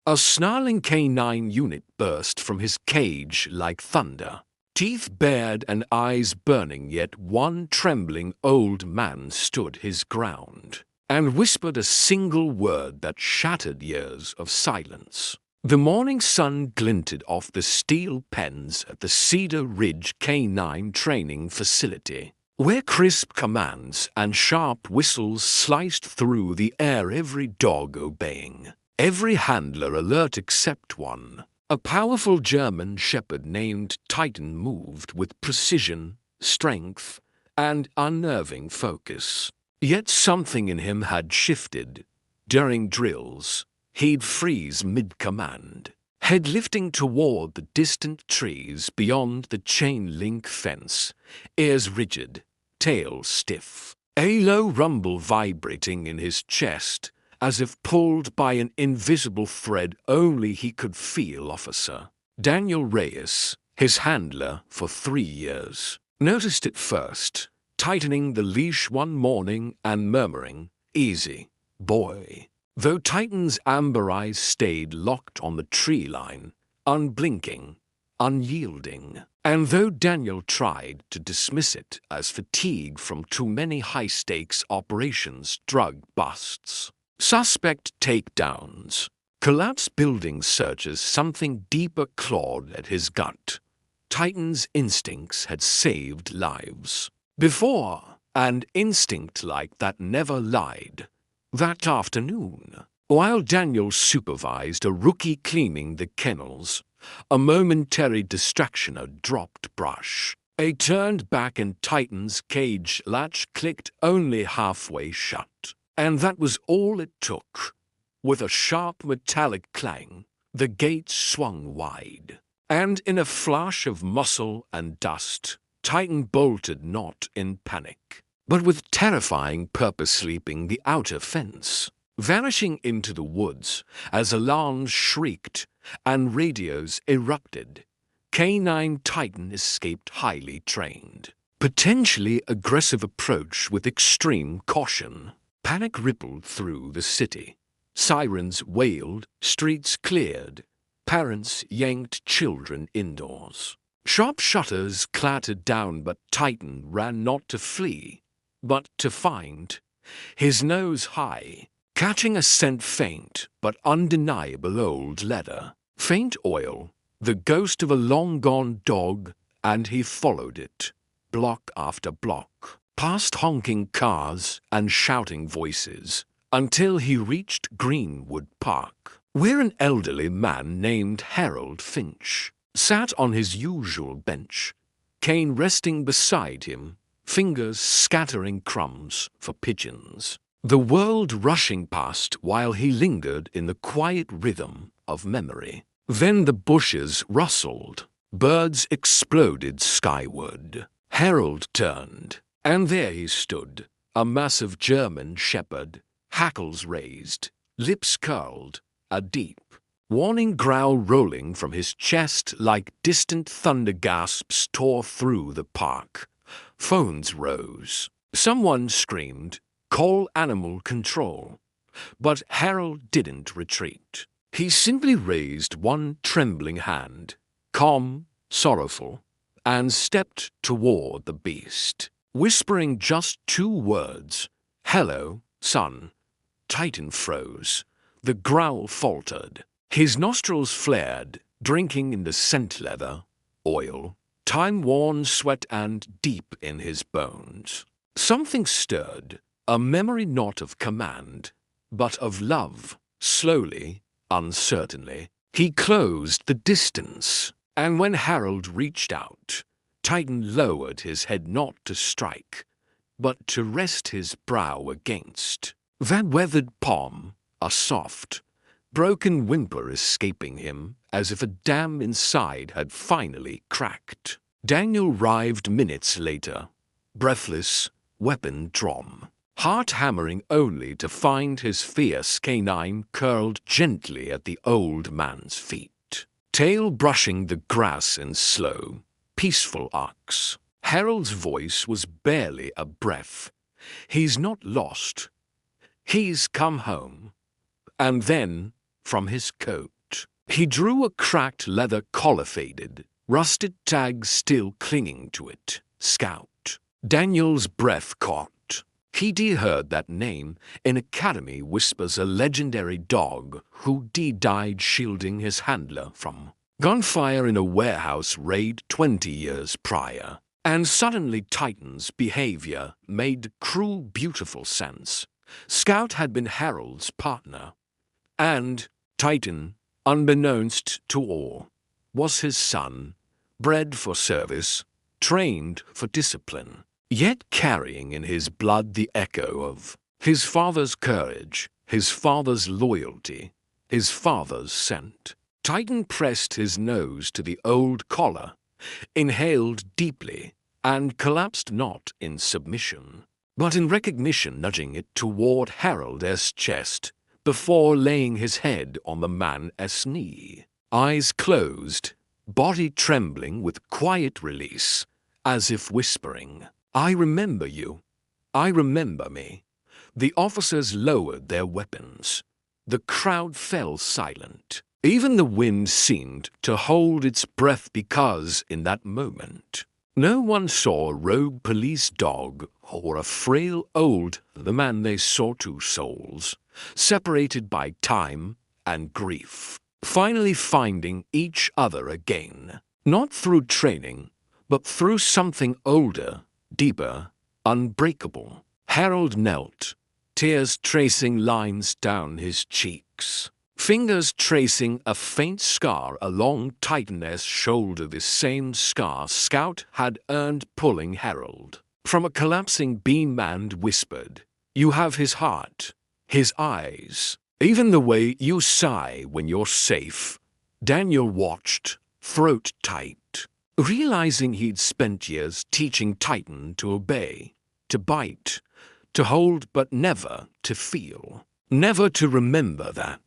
A snarling canine unit burst from his cage like thunder, teeth bared and eyes burning, yet one trembling old man stood his ground and whispered a single word that shattered years of silence. The morning sun glinted off the steel pens at the Cedar Ridge Canine Training Facility, where crisp commands and sharp whistles sliced through the air, every dog obeying, every handler alert except one. A powerful German shepherd named Titan moved with precision, strength, and unnerving focus. Yet something in him had shifted. During drills, he'd freeze mid-command, head lifting toward the distant trees beyond the chain-link fence, ears rigid, tail stiff, a low rumble vibrating in his chest, as if pulled by an invisible thread only he could feel. Officer Daniel Reyes, his handler for 3 years, noticed it first, tightening the leash one morning and murmuring, "Easy, boy." Though Titan's amber eyes stayed locked on the tree line, unblinking, unyielding. And though Daniel tried to dismiss it as fatigue from too many high-stakes operations, drug busts, suspect takedowns, collapsed building searches, something deeper clawed at his gut. Titan's instincts had saved lives before, and instinct like that never lied. That afternoon, while Daniel supervised a rookie cleaning the kennels, a momentary distraction, a dropped brush, a turned back, and Titan's cage latch clicked only halfway shut. And that was all it took. With a sharp metallic clang, the gate swung wide, and in a flash of muscle and dust, Titan bolted, not in panic, but with terrifying purpose, leaping the outer fence, vanishing into the woods as alarms shrieked and radios erupted. Canine Titan escaped highly trained, potentially aggressive approach with extreme caution. Panic rippled through the city. Sirens wailed, streets cleared, parents yanked children indoors. Sharp shutters clattered down, but Titan ran not to flee, but to find, his nose high, catching a scent faint but undeniable: old leather, faint oil, the ghost of a long-gone dog, and he followed it, block after block, past honking cars and shouting voices, until he reached Greenwood Park, where an elderly man named Harold Finch sat on his usual bench, cane resting beside him, fingers scattering crumbs for pigeons. The world rushing past while he lingered in the quiet rhythm of memory. Then the bushes rustled, birds exploded skyward. Harold turned, and there he stood, a massive German shepherd, hackles raised, lips curled, a deep, warning growl rolling from his chest like distant thunder. Gasps tore through the park. Phones rose. Someone screamed, "Call animal control." But Harold didn't retreat. He simply raised one trembling hand, calm, sorrowful, and stepped toward the beast, whispering just 2 words, "Hello, son." Titan froze. The growl faltered. His nostrils flared, drinking in the scent: leather, oil, time-worn sweat, and deep in his bones. Something stirred, a memory not of command, but of love. Slowly, uncertainly, he closed the distance, and when Harold reached out, Titan lowered his head, not to strike, but to rest his brow against that weathered palm, a soft, broken whimper escaping him, as if a dam inside had finally cracked. Daniel arrived minutes later, breathless, weapon drawn, heart hammering, only to find his fierce canine curled gently at the old man's feet, tail brushing the grass in slow, peaceful arcs. Harold's voice was barely a breath. "He's not lost. He's come home." And then, from his coat. He drew a cracked leather collar, faded, rusted tag still clinging to it. Scout. Daniel's breath caught. He'd heard that name in Academy whispers, a legendary dog who'd died shielding his handler from gunfire in a warehouse raid 20 years prior. And suddenly Titan's behavior made cruel, beautiful sense. Scout had been Harold's partner, and Titan, unbeknownst to all, was his son, bred for service, trained for discipline, yet carrying in his blood the echo of his father's courage, his father's loyalty, his father's scent. Titan pressed his nose to the old collar, inhaled deeply, and collapsed not in submission, but in recognition, nudging it toward Harold's chest before laying his head on the man's knee. Eyes closed, body trembling with quiet release, as if whispering, "I remember you. I remember me." The officers lowered their weapons. The crowd fell silent. Even the wind seemed to hold its breath, because in that moment, no one saw a rogue police dog or a frail old man. They saw two souls, separated by time and grief, finally finding each other again, not through training, but through something older, deeper, unbreakable. Harold knelt, tears tracing lines down his cheeks, fingers tracing a faint scar along Titan's shoulder, the same scar Scout had earned pulling Harold from a collapsing beam, and whispered, "You have his heart, his eyes, even the way you sigh when you're safe." Daniel watched, throat tight, realizing he'd spent years teaching Titan to obey, to bite, to hold, but never to feel, never to remember that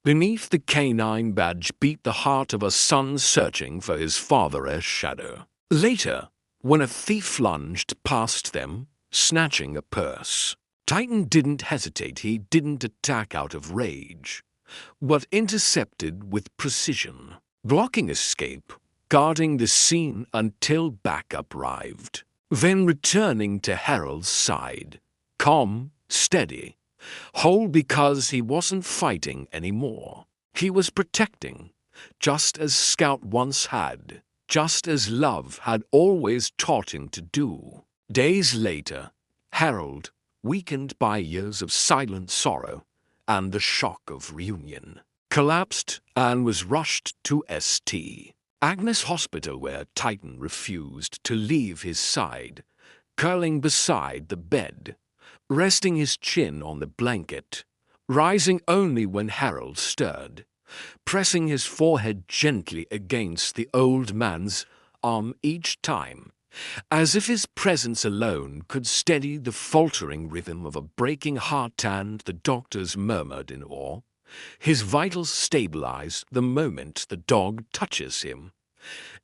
beneath the canine badge beat the heart of a son searching for his father's shadow. Later, when a thief lunged past them, snatching a purse, Titan didn't hesitate. He didn't attack out of rage, but intercepted with precision, blocking escape, guarding the scene until backup arrived, then returning to Harold's side, calm, steady, whole, because he wasn't fighting anymore. He was protecting, just as Scout once had, just as love had always taught him to do. Days later, Harold, weakened by years of silent sorrow and the shock of reunion, collapsed and was rushed to St. Agnes Hospital, where Titan refused to leave his side, curling beside the bed, resting his chin on the blanket, rising only when Harold stirred, pressing his forehead gently against the old man's arm each time, as if his presence alone could steady the faltering rhythm of a breaking heart. And the doctors murmured in awe. His vitals stabilize the moment the dog touches him.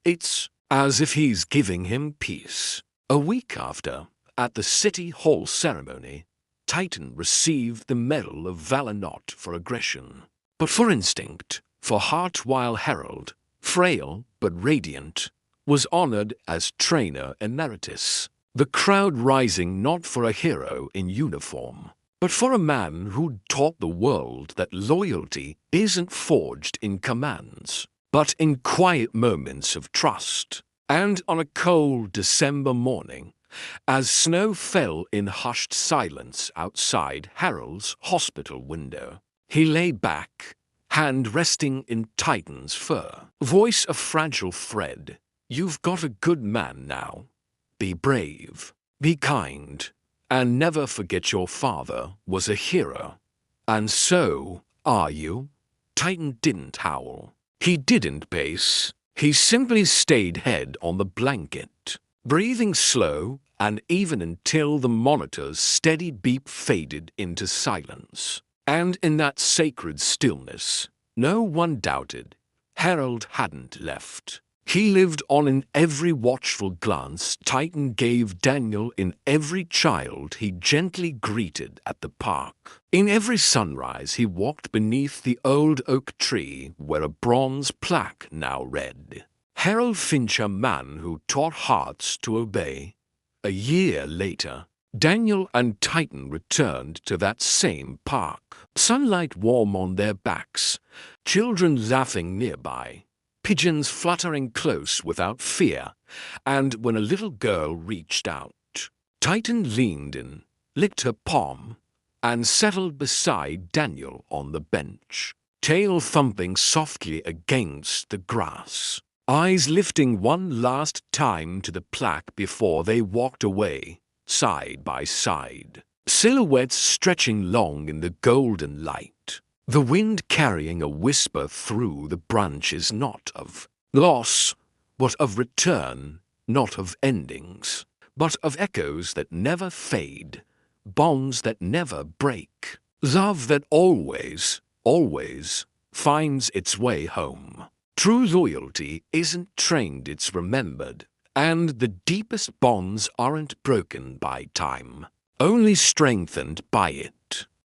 It's as if he's giving him peace. A week after, at the City Hall ceremony, Titan received the Medal of Valor, not for aggression, but for instinct, for heart, while Harold, frail but radiant, was honored as trainer emeritus. The crowd rising not for a hero in uniform, but for a man who'd taught the world that loyalty isn't forged in commands, but in quiet moments of trust. And on a cold December morning, as snow fell in hushed silence outside Harold's hospital window, he lay back, hand resting in Titan's fur, voice a fragile thread. "You've got a good man now. Be brave, be kind, and never forget your father was a hero. And so are you." Titan didn't howl. He didn't pace. He simply stayed head on the blanket, breathing slow and even until the monitor's steady beep faded into silence. And in that sacred stillness, no one doubted Harold hadn't left. He lived on in every watchful glance Titan gave Daniel, in every child he gently greeted at the park. In every sunrise he walked beneath the old oak tree where a bronze plaque now read, "Harold Fincher, man who taught hearts to obey." A year later, Daniel and Titan returned to that same park, sunlight warm on their backs, children laughing nearby, pigeons fluttering close without fear, and when a little girl reached out, Titan leaned in, licked her palm, and settled beside Daniel on the bench, tail thumping softly against the grass, eyes lifting one last time to the plaque before they walked away, side by side, silhouettes stretching long in the golden light. The wind carrying a whisper through the branches, not of loss, but of return, not of endings, but of echoes that never fade, bonds that never break, love that always, always finds its way home. True loyalty isn't trained, it's remembered, and the deepest bonds aren't broken by time, only strengthened by it.